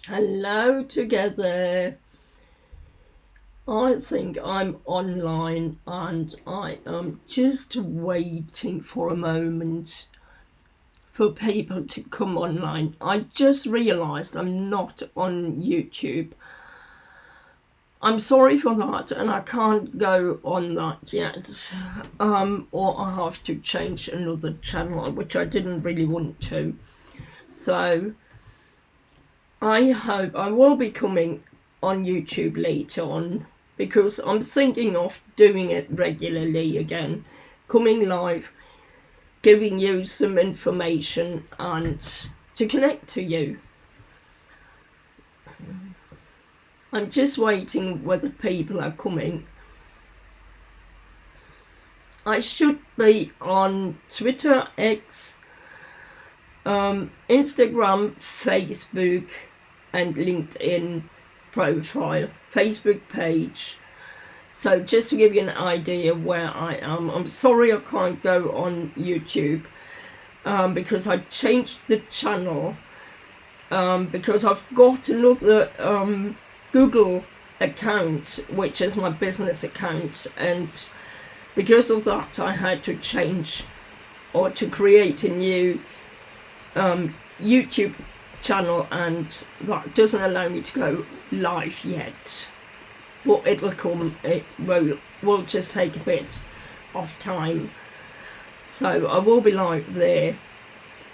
Hello together. I think I'm online and I am just waiting for a moment for people to come online. I just realised I'm not on YouTube. I'm sorry for that and I can't go on that yet. Or I have to change another channel, which I didn't really want to. So I hope I will be coming on YouTube later on because I'm thinking of doing it regularly again, coming live, giving you some information and to connect to you. I'm just waiting whether people are coming. I should be on Twitter, X, Instagram, Facebook, and LinkedIn profile, Facebook page. So just to give you an idea where I am, I'm sorry I can't go on YouTube because I changed the channel because I've got another Google account, which is my business account, and because of that I had to change or to create a new YouTube channel, and that doesn't allow me to go live yet. But it will come, it will just take a bit of time. So I will be live there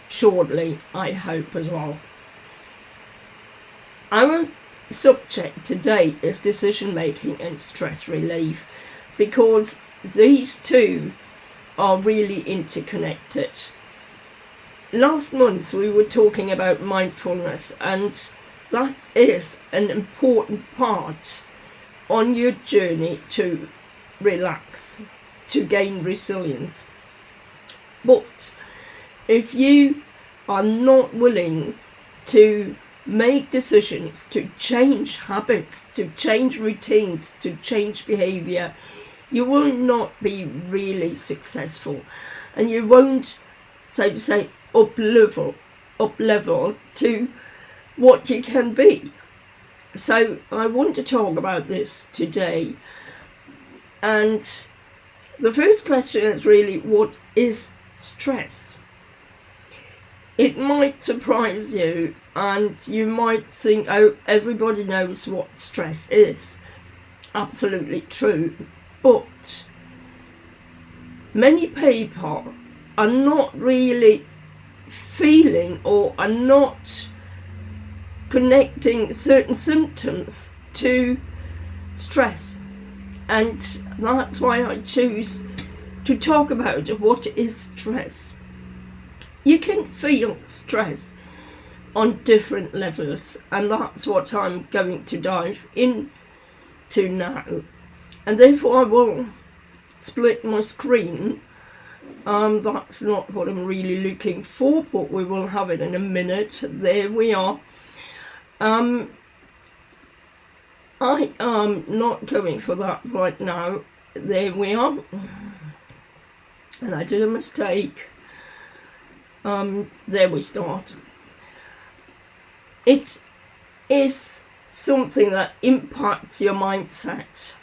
shortly, I hope, as well. Our subject today is decision making and stress relief, because these two are really interconnected. Last month we were talking about mindfulness, and that is an important part on your journey to relax, to gain resilience. But if you are not willing to make decisions, to change habits, to change routines, to change behavior, you will not be really successful, and you won't, so to say, up level to what you can be. So I want to talk about this today. And the first question is really, what is stress? It might surprise you and you might think, oh, everybody knows what stress is. Absolutely true. But many people are not really feeling or are not connecting certain symptoms to stress, and that's why I choose to talk about what is stress. You can feel stress on different levels, and that's what I'm going to dive into now, and therefore I will split my screen. That's not what I'm really looking for, but we will have it in a minute. There we are. I am not going for that right now. There we are. And I did a mistake. There we start. It is something that impacts your mindset.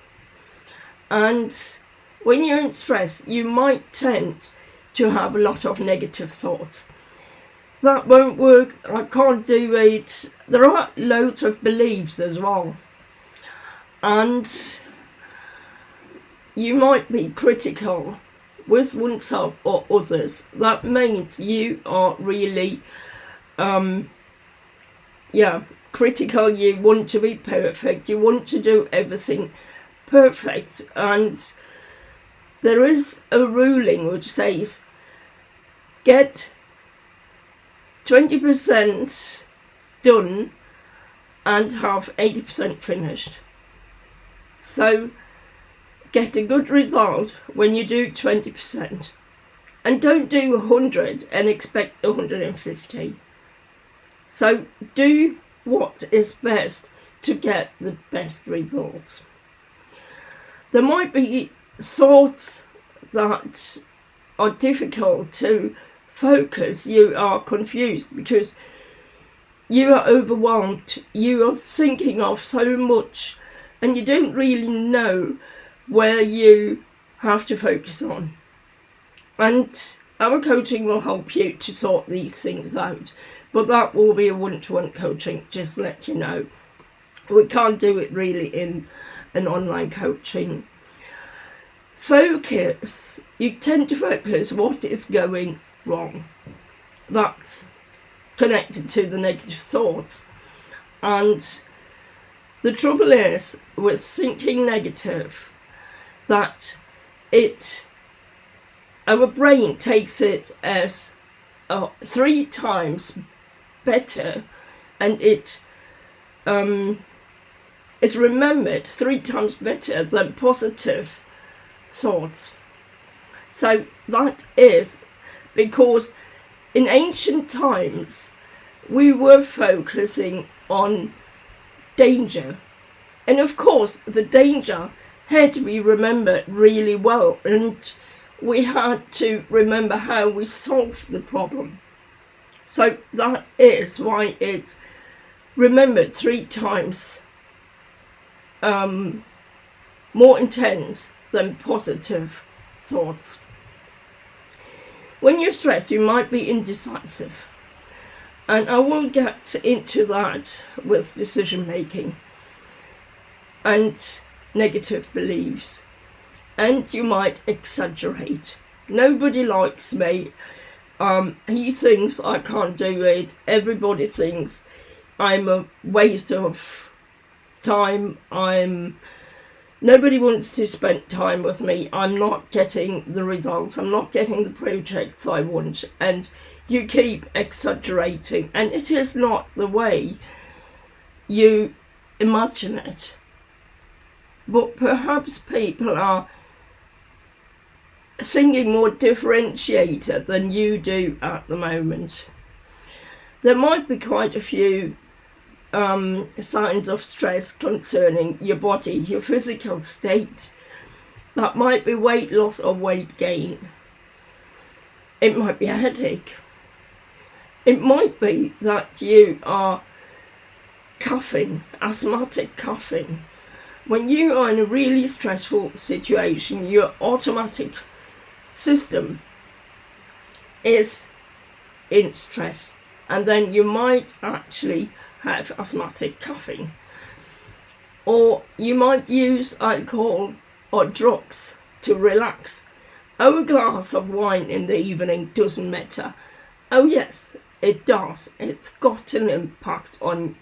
And when you're in stress, you might tend to have a lot of negative thoughts. That won't work, I can't do it. There are loads of beliefs as well. And you might be critical with oneself or others. That means you are really, critical. You want to be perfect. You want to do everything perfect. And there is a ruling which says, get 20% done and have 80% finished. So get a good result when you do 20%, and don't do 100 and expect 150. So do what is best to get the best results. There might be thoughts that are difficult to focus. You are confused because you are overwhelmed, you are thinking of so much, and you don't really know where you have to focus on. And our coaching will help you to sort these things out, but that will be a one-to-one coaching, just to let you know. We can't do it really in an online coaching. Focus. You tend to focus what is going wrong. That's connected to the negative thoughts. And the trouble is with thinking negative that our brain takes it as 3 times better, and it is remembered 3 times better than positive thoughts. So that is because in ancient times we were focusing on danger, and of course the danger had to be remembered really well, and we had to remember how we solved the problem. So that is why it's remembered 3 times more intense than positive thoughts. When you're stressed, you might be indecisive, and I will get into that with decision making and negative beliefs. And you might exaggerate. Nobody likes me. He thinks I can't do it. Everybody thinks I'm a waste of time. Nobody wants to spend time with me. I'm not getting the results. I'm not getting the projects I want. And you keep exaggerating. And it is not the way you imagine it. But perhaps people are thinking more differentiated than you do at the moment. There might be quite a few signs of stress concerning your body, your physical state. That might be weight loss or weight gain. It might be a headache. It might be that you are coughing, asthmatic coughing. When you are in a really stressful situation, your automatic system is in stress, and then you might actually have asthmatic coughing, or you might use alcohol or drugs to relax. Oh, a glass of wine in the evening doesn't matter. Oh yes, it does. It's got an impact on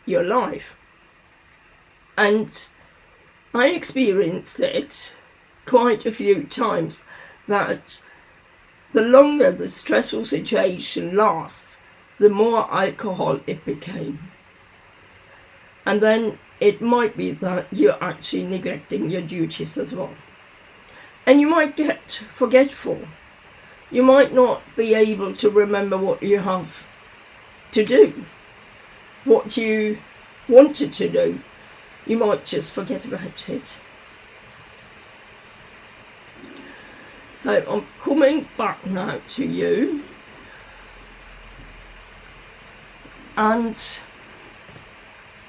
your life. And I experienced it quite a few times, that the longer the stressful situation lasts, the more alcohol it became. And then it might be that you're actually neglecting your duties as well. And you might get forgetful. You might not be able to remember what you have to do, what you wanted to do. You might just forget about it. So I'm coming back now to you, and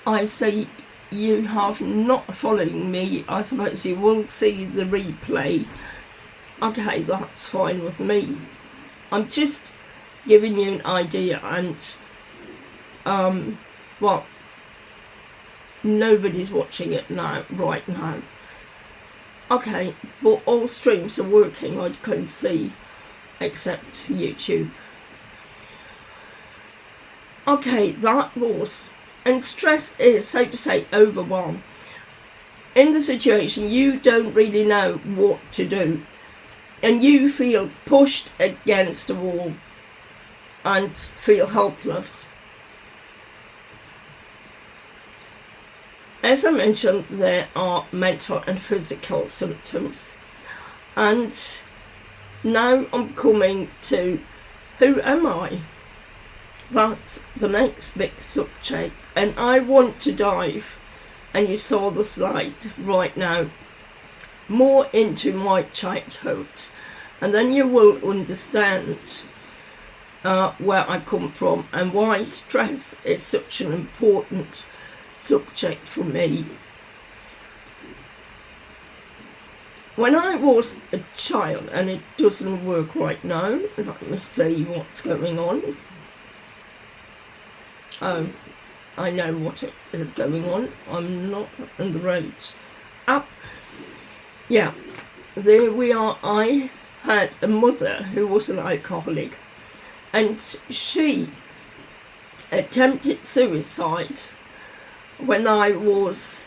I see you have not following me. I suppose you will see the replay. Okay, that's fine with me. I'm just giving you an idea, and well, nobody's watching it now, right now. Okay, but all streams are working, I can see, except YouTube. Okay, that was, and stress is, so to say, overwhelm. In the situation, you don't really know what to do, and you feel pushed against the wall and feel helpless. As I mentioned, there are mental and physical symptoms, and now I'm coming to who am I? That's the next big subject, and I want to dive, and you saw the slide right now, more into my childhood, and then you will understand where I come from and why stress is such an important subject for me. When I was a child, and it doesn't work right now, let me see what's going on. Oh, I know what it is going on. I'm not in the right app. Yeah, there we are. I had a mother who was an alcoholic, and she attempted suicide when I was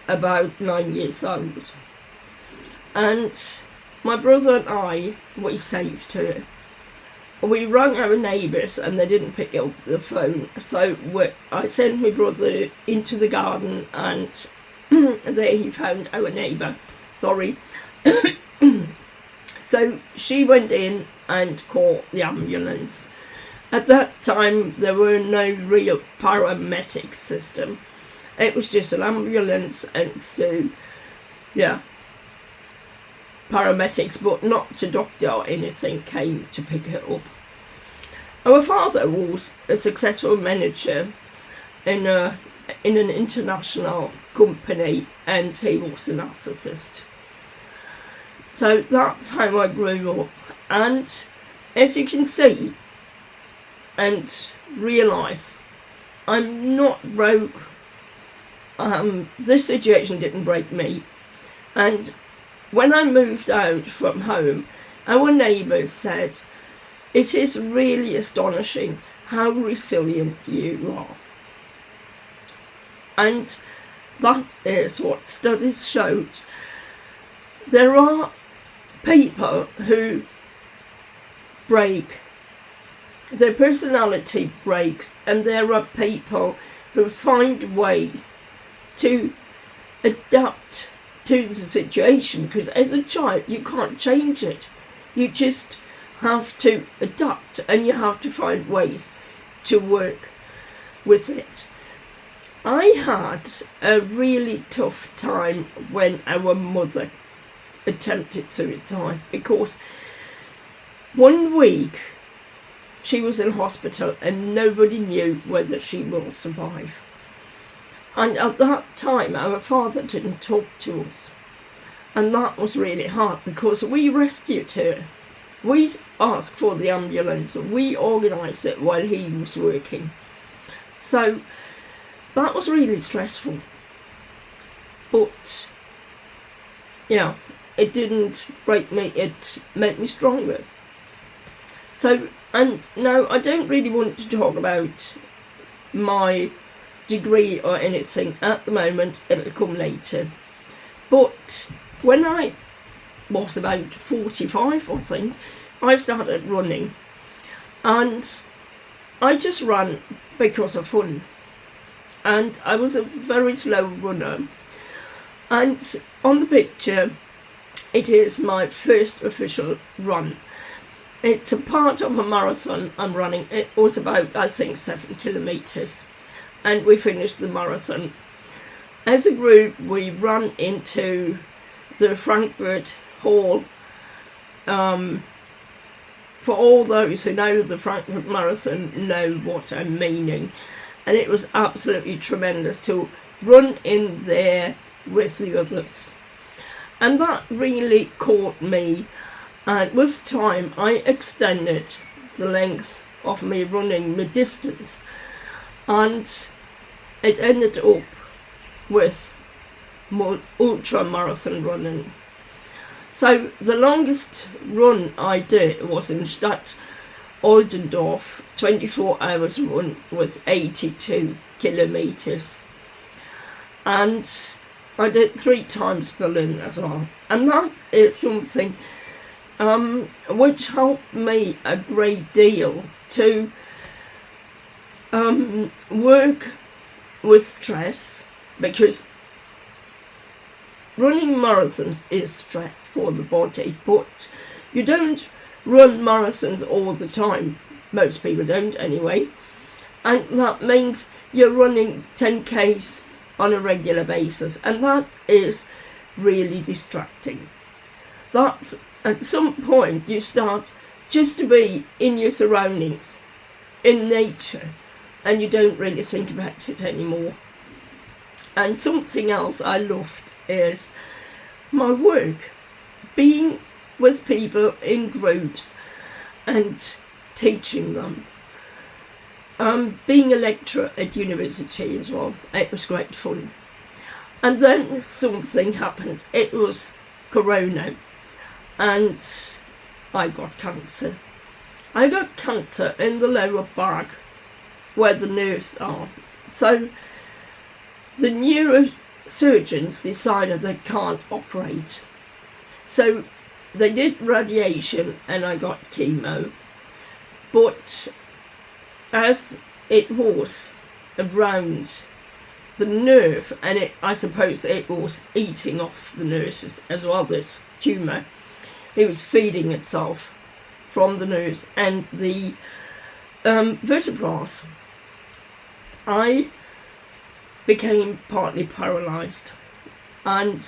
about 9 years old. And my brother and I, we saved her. We rang our neighbours and they didn't pick up the phone. So I sent my brother into the garden and there he found our neighbour. Sorry. So she went in and called the ambulance. At that time, there were no real paramedic system. It was just an ambulance, and so, yeah, paramedics, but not a doctor or anything, came to pick her up. Our father was a successful manager in an international company, and he was a narcissist. So that's how I grew up. And as you can see and realise, I'm not broke. This situation didn't break me. And when I moved out from home, our neighbours said, "It is really astonishing how resilient you are." And that is what studies showed. There are people who break, their personality breaks, and there are people who find ways to adapt to the situation, because as a child you can't change it. You just have to adapt, and you have to find ways to work with it. I had a really tough time when our mother attempted suicide, because 1 week she was in hospital and nobody knew whether she will survive. And at that time our father didn't talk to us, and that was really hard, because we rescued her. We asked for the ambulance, we organised it while he was working. So that was really stressful. But yeah, it didn't break me, it made me stronger. So, and now I don't really want to talk about my degree or anything at the moment, it'll come later. But when I was about 45, I think, I started running, and I just ran because of fun, and I was a very slow runner. And on the picture, it is my first official run. It's a part of a marathon I'm running. It was about, I think, 7 kilometres, and we finished the marathon. As a group, we ran into the Frankfurt Hall. For all those who know the Frankfurt Marathon know what I'm meaning, and it was absolutely tremendous to run in there with the others, and that really caught me. And with time I extended the length of me running, my distance, and it ended up with more ultra marathon running. So the longest run I did was in Stadt Oldendorf, 24 hours run with 82 kilometres. And I did 3 times Berlin as well. And that is something which helped me a great deal to work with stress, because running marathons is stress for the body, but you don't run marathons all the time. Most people don't anyway. And that means you're running 10Ks on a regular basis, and that is really distracting. That's, at some point you start just to be in your surroundings, in nature, and you don't really think about it anymore. And something else I loved is my work, being with people in groups and teaching them. Being a lecturer at university as well, it was great fun. And then something happened. It was Corona, and I got cancer. I got cancer in the lower back where the nerves are. So the neurosurgeons decided they can't operate. So they did radiation and I got chemo. But as it was around the nerve, and I suppose it was eating off the nerves as well, this tumour, it was feeding itself from the nerves and the vertebrae. I became partly paralysed, and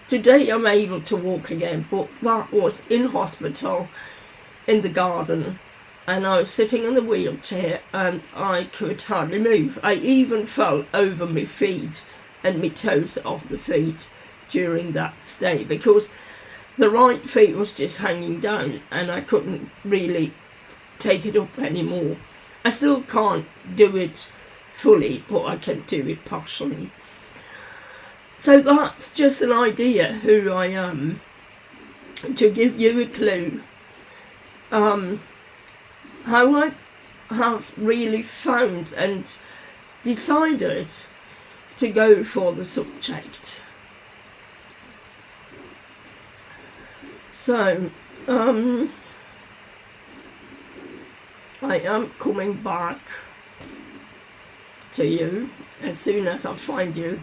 today I'm able to walk again, but that was in hospital in the garden, and I was sitting in the wheelchair and I could hardly move. I even fell over my feet and my toes off the feet during that stay, because the right feet was just hanging down and I couldn't really take it up anymore. I still can't do it fully, but I can do it partially. So that's just an idea who I am, to give you a clue how I have really found and decided to go for the subject. So I am coming back to you as soon as I find you.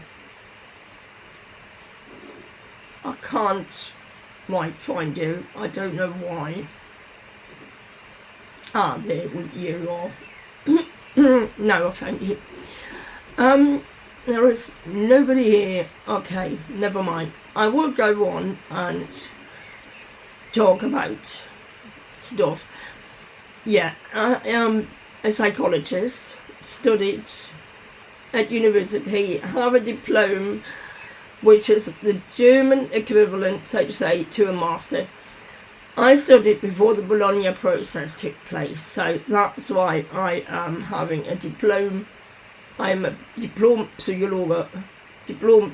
I can't quite find you. I don't know why. Ah, there you are. No, I found you. There is nobody here. Okay, never mind. I will go on and talk about stuff. Yeah, I am a psychologist, studied at university, have a diploma, which is the German equivalent, so to say, to a master. I studied before the Bologna process took place, so that's why I am having a diploma. I'm a diploma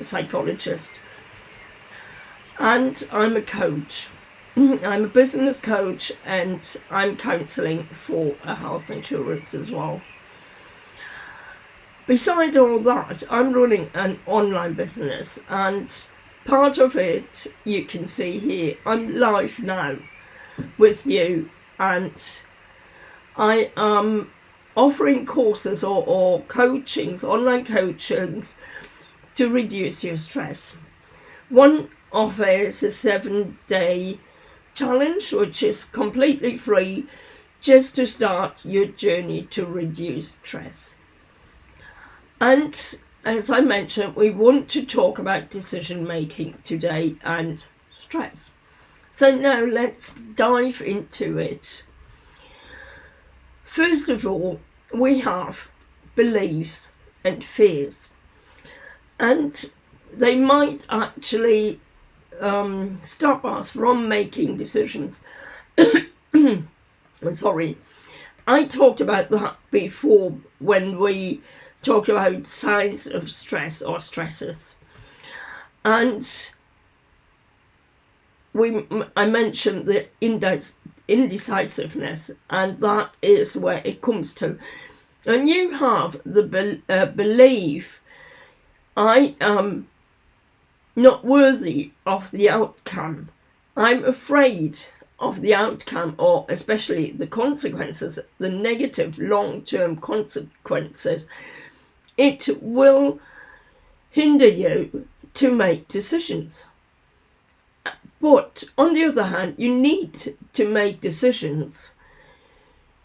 psychologist, and I'm a coach. I'm a business coach, and I'm counselling for a health insurance as well. Besides all that, I'm running an online business, and part of it you can see here. I'm live now with you, and I am offering courses or coachings, online coachings, to reduce your stress. One of it is a 7-day challenge, which is completely free, just to start your journey to reduce stress. And as I mentioned, we want to talk about decision making today and stress. So now let's dive into it. First of all, we have beliefs and fears, and they might actually stop us from making decisions. Sorry, I talked about that before when we talked about signs of stress or stresses, and I mentioned the indecisiveness, and that is where it comes to. And you have the belief, I am not worthy of the outcome. I'm afraid of the outcome, or especially the consequences, the negative long-term consequences. It will hinder you to make decisions. But on the other hand, you need to make decisions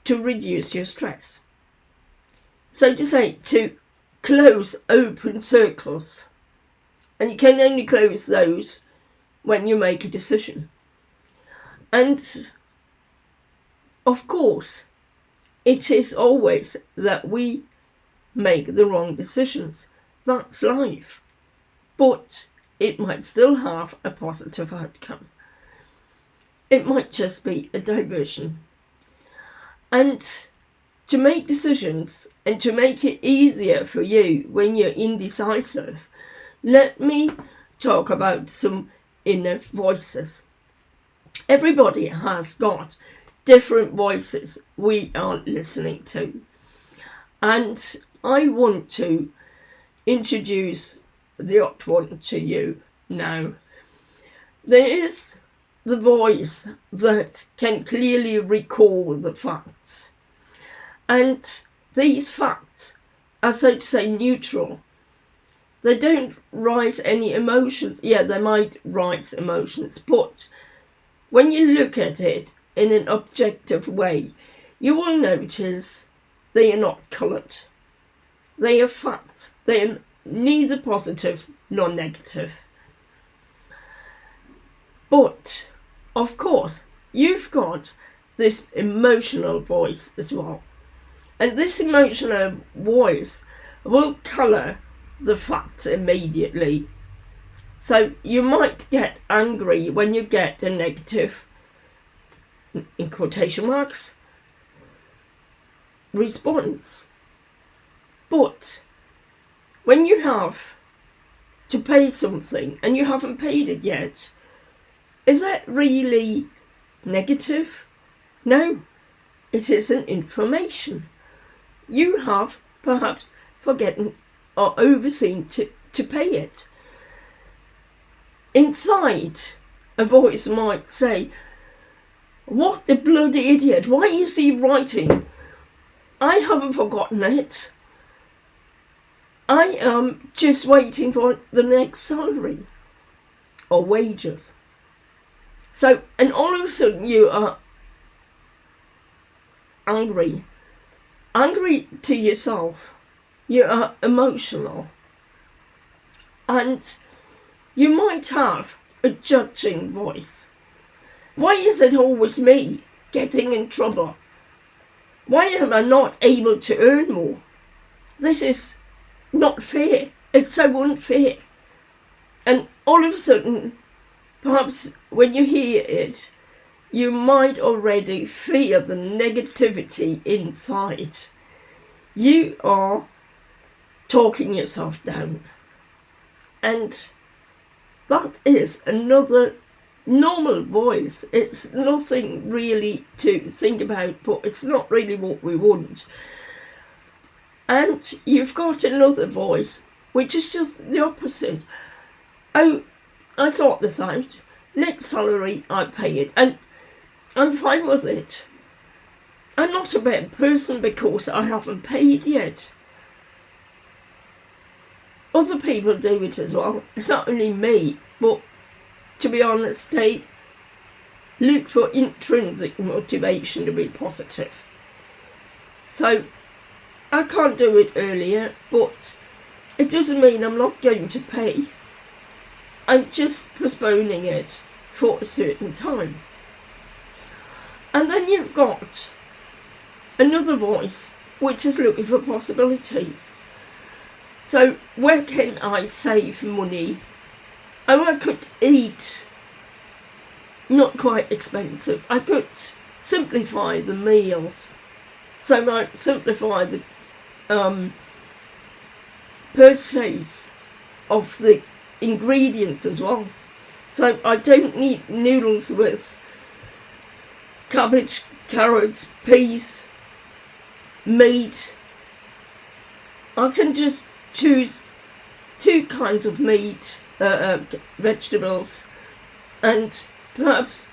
to reduce your stress. So to say, to close open circles. And you can only close those when you make a decision. And Of course, it is always that we make the wrong decisions. That's life. But it might still have a positive outcome. It might just be a diversion. And to make decisions and to make it easier for you when you're indecisive, let me talk about some inner voices. Everybody has got different voices we are listening to. And I want to introduce the odd one to you now. There is the voice that can clearly recall the facts. And these facts are, so to say, neutral. They don't rise any emotions. Yeah, they might rise emotions, but when you look at it in an objective way, you will notice they are not coloured. They are facts. They are neither positive nor negative. But, of course, you've got this emotional voice as well. And this emotional voice will colour the facts immediately. So you might get angry when you get a negative, in quotation marks, response. But when you have to pay something and you haven't paid it yet, is that really negative? No, it isn't information. You have perhaps forgotten or overseen to pay it. Inside, a voice might say, "What a bloody idiot, why is he writing? I haven't forgotten it. I am just waiting for the next salary or wages." So, and all of a sudden you are angry to yourself. You are emotional. And you might have a judging voice. Why is it always me getting in trouble? Why am I not able to earn more? This is not fair. It's so unfair. And all of a sudden, perhaps when you hear it, you might already feel the negativity inside. You are talking yourself down. And that is another normal voice. It's nothing really to think about, but it's not really what we want. And you've got another voice, which is just the opposite. Oh, I sort this out. Next salary, I pay it. And I'm fine with it. I'm not a bad person because I haven't paid yet. Other people do it as well. It's not only me, but to be honest, they look for intrinsic motivation to be positive. So I can't do it earlier, but it doesn't mean I'm not going to pay. I'm just postponing it for a certain time. And then you've got another voice which is looking for possibilities. So where can I save money? Oh, I could eat not quite expensive. I could simplify the meals. So I might simplify the purchase of the ingredients as well. So I don't need noodles with cabbage, carrots, peas, meat. I can just choose 2 kinds of meat, vegetables, and perhaps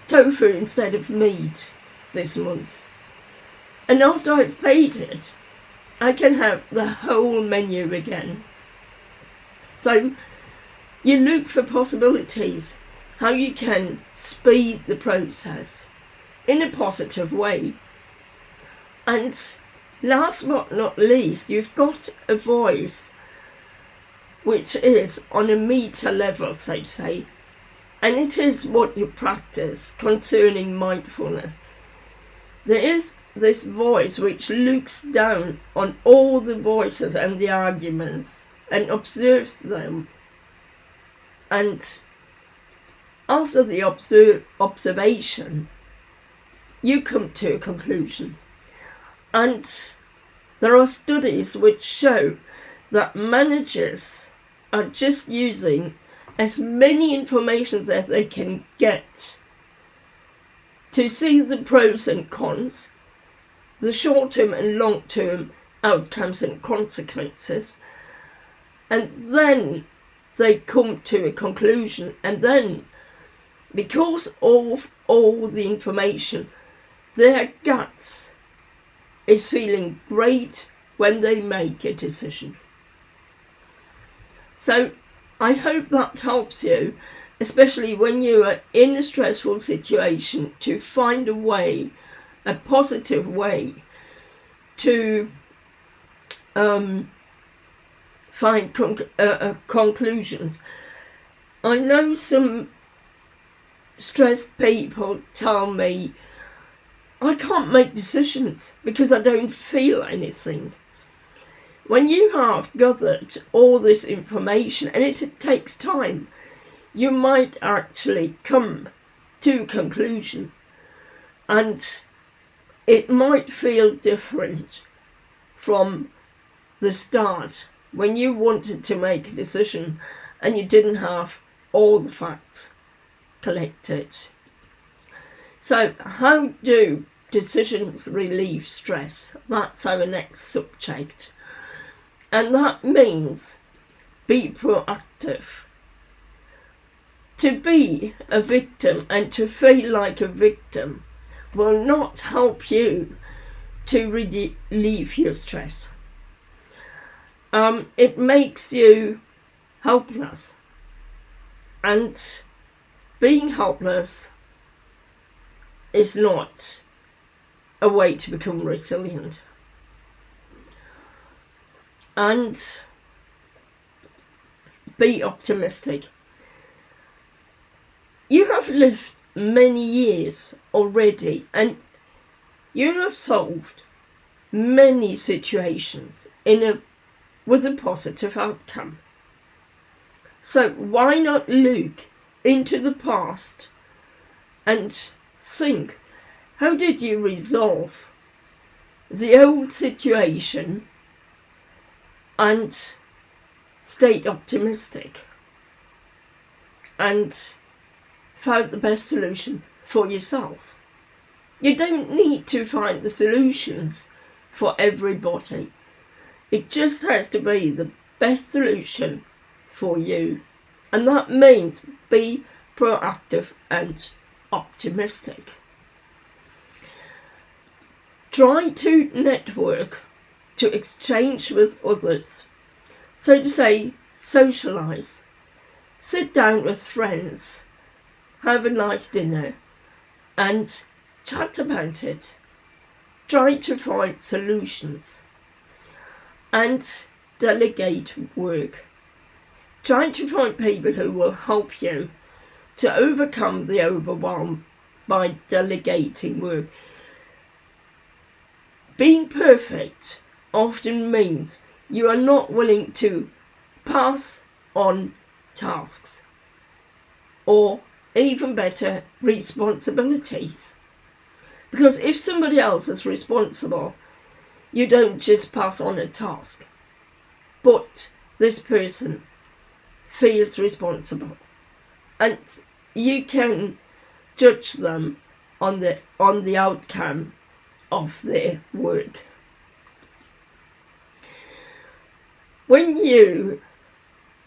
tofu instead of meat this month. And after I've paid it, I can have the whole menu again. So you look for possibilities, how you can speed the process in a positive way. And last but not least, you've got a voice which is on a meta level, so to say, and it is what you practice concerning mindfulness. there is this voice which looks down on all the voices and the arguments and observes them, and after the observation you come to a conclusion. And there are studies which show that managers are just using as many information that they can get to see the pros and cons, the short-term and long-term outcomes and consequences, and then they come to a conclusion. And then, because of all the information, their guts is feeling great when they make a decision. So I hope that helps you, especially when you are in a stressful situation, to find a way, a positive way to find conclusions. I know some stressed people tell me, I can't make decisions because I don't feel anything. When you have gathered all this information, and it takes time, you might actually come to a conclusion, and it might feel different from the start when you wanted to make a decision and you didn't have all the facts collected. So how do decisions relieve stress? That's our next subject. And that means be proactive. To be a victim and to feel like a victim will not help you to relieve your stress. It makes you helpless, and being helpless is not a way to become resilient. And be optimistic. You have lived many years already, and you have solved many situations with a positive outcome. So why not look into the past and think, how did you resolve the old situation and stayed optimistic and found the best solution for yourself? You don't need to find the solutions for everybody. It just has to be the best solution for you. And that means be proactive and optimistic. Try to network, to exchange with others. So to say, socialize. Sit down with friends, have a nice dinner, and chat about it. Try to find solutions. And delegate work. Try to find people who will help you to overcome the overwhelm by delegating work. Being perfect often means you are not willing to pass on tasks, or even better, responsibilities. Because if somebody else is responsible, you don't just pass on a task, but this person feels responsible, and you can judge them on the outcome of their work. When you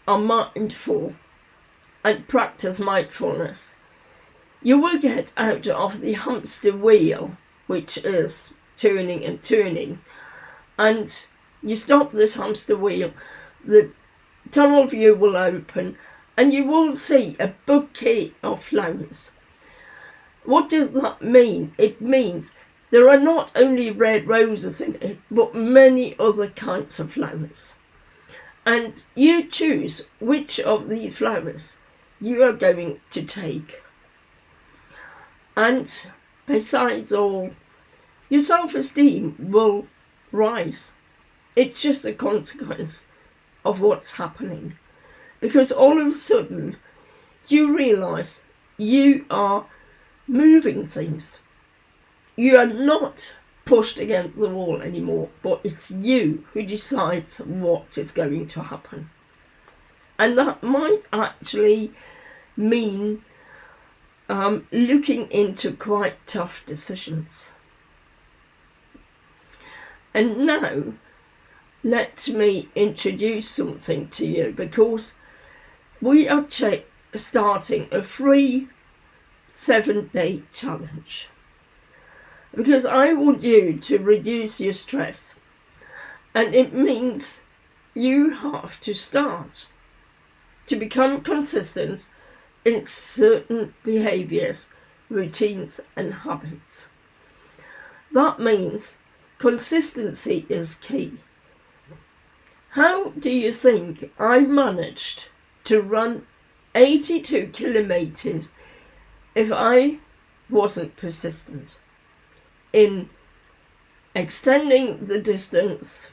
are mindful and practice mindfulness, you will get out of the hamster wheel, which is turning and turning, and you stop this hamster wheel, the tunnel view will open, and you will see a bouquet of flowers. What does that mean? It means there are not only red roses in it, but many other kinds of flowers. And you choose which of these flowers you are going to take. And besides all your self-esteem will rise. It's just a consequence of what's happening, because all of a sudden you realise you are moving things. You are not pushed against the wall anymore, but it's you who decides what is going to happen. And that might actually mean looking into quite tough decisions. And now, let me introduce something to you, because we are starting a free 7-day challenge. Because I want you to reduce your stress. And it means you have to start to become consistent in certain behaviours, routines and habits. That means consistency is key. How do you think I managed to run 82 kilometres if I wasn't persistent in extending the distance,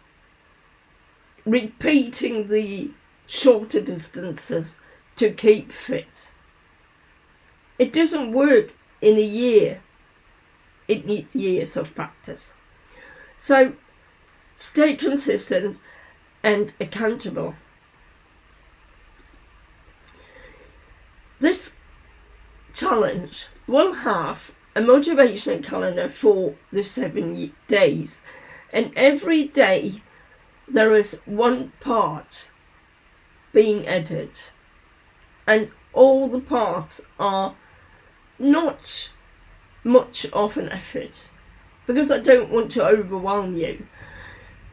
repeating the shorter distances to keep fit? It doesn't work in a year. It needs years of practice. So stay consistent and accountable. This challenge will have a motivation calendar for the 7 days, and every day there is one part being added, and all the parts are not much of an effort, because I don't want to overwhelm you.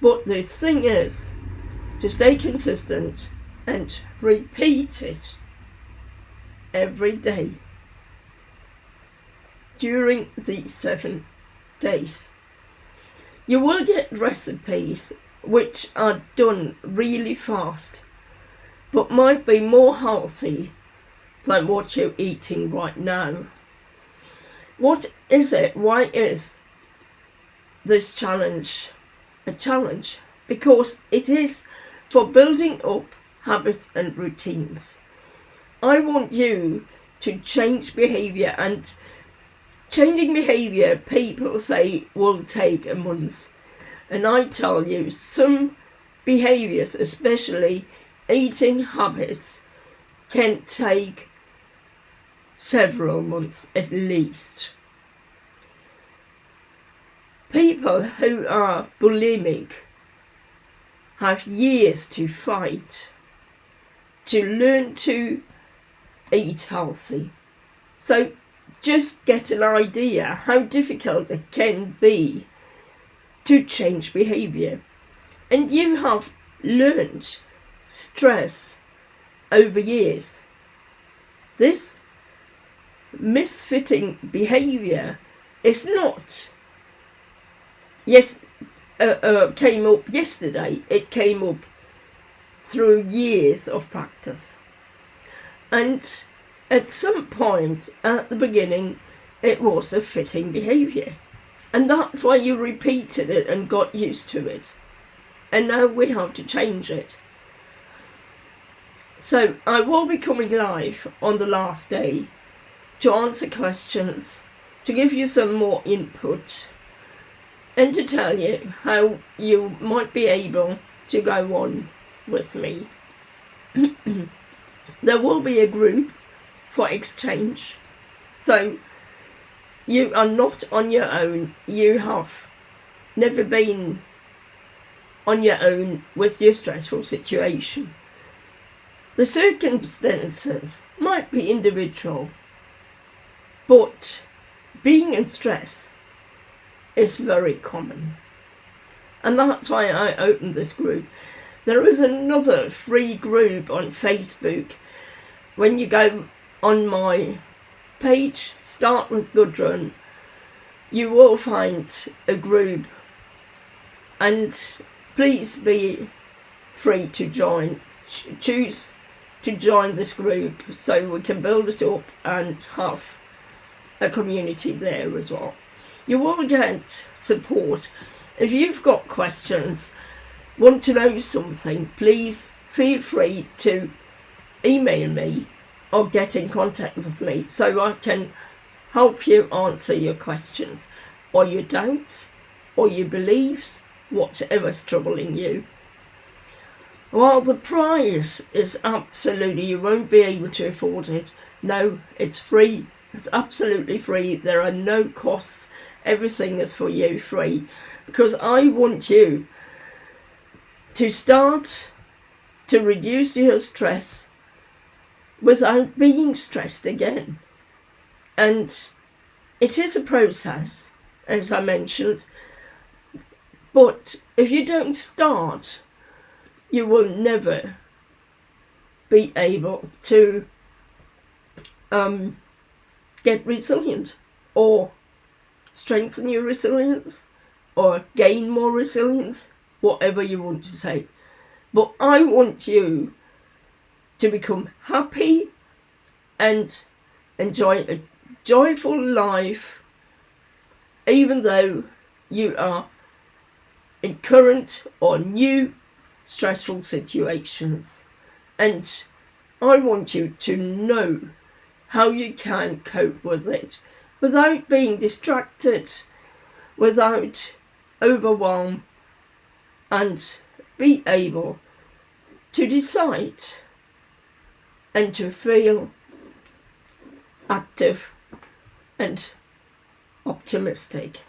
But the thing is to stay consistent and repeat it every day during these 7 days. You will get recipes which are done really fast, but might be more healthy than what you're eating right now. What is it? Why is this challenge a challenge? Because it is for building up habits and routines. I want you to change behaviour, and changing behaviour, people say, will take a month. And I tell you, some behaviours, especially eating habits, can take several months at least. People who are bulimic have years to fight to learn to eat healthy. So just get an idea how difficult it can be to change behaviour. And you have learned stress over years. This misfitting behaviour is not came up yesterday. It came up through years of practice. And at some point at the beginning, it was a fitting behaviour. And that's why you repeated it and got used to it. And now we have to change it. So I will be coming live on the last day to answer questions, to give you some more input, and to tell you how you might be able to go on with me. There will be a group for exchange, so you are not on your own. You have never been on your own with your stressful situation. The circumstances might be individual, but being in stress is very common. And that's why I opened this group. There is another free group on Facebook. When you go on my page, Start with Gudrun, you will find a group, and please be free to join. Choose to join this group so we can build it up and have a community there as well. You will get support. If you've got questions, want to know something, please feel free to email me or get in contact with me so I can help you answer your questions, or your doubts, or your beliefs, whatever's troubling you. While the price is absolutely, you won't be able to afford it. No, it's free. It's absolutely free. There are no costs. Everything is for you free, because I want you to start to reduce your stress without being stressed again. And it is a process, as I mentioned, but if you don't start, you will never be able to get resilient, or strengthen your resilience, or gain more resilience, whatever you want to say. But I want you to become happy and enjoy a joyful life, even though you are in current or new stressful situations. And I want you to know how you can cope with it without being distracted, without overwhelm, and be able to decide and to feel active and optimistic.